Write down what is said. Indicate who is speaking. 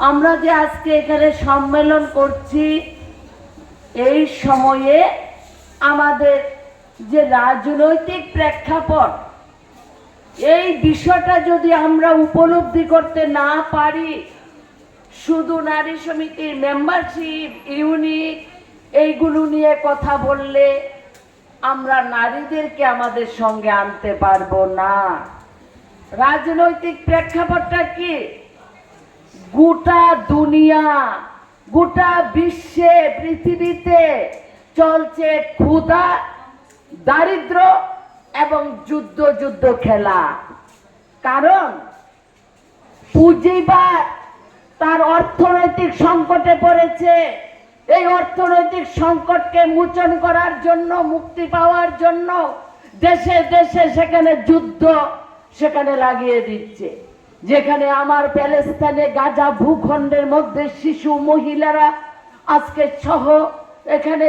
Speaker 1: আমরা যে আজকে এখানে সম্মেলন করছি, এই সময়ে আমাদের যে রাজনৈতিক প্রেক্ষাপট, এই বিষয়টা যদি আমরা উপলব্ধি করতে না পারি, শুধু নারী সমিতির মেম্বারশিপ, ইউনিট এইগুলো নিয়ে কথা বললে আমরা নারীদেরকে আমাদের সঙ্গে আনতে পারবো না। রাজনৈতিক প্রেক্ষাপটটা কি? গোটা দুনিয়া, গোটা বিশ্বে, পৃথিবীতে চলছে ক্ষুধা, দারিদ্র এবং যুদ্ধ যুদ্ধ খেলা। কারণ পুঁজিবাদ তার অর্থনৈতিক সংকটে পড়েছে। এই অর্থনৈতিক সংকটকে মোচন করার জন্য, মুক্তি পাওয়ার জন্য দেশে দেশে সেখানে যুদ্ধ সেখানে লাগিয়ে দিচ্ছে। যেখানে আমার প্যালেস্তাইনে গাজা ভূখণ্ডের মধ্যে শিশু, মহিলারা আজকে সহ এখানে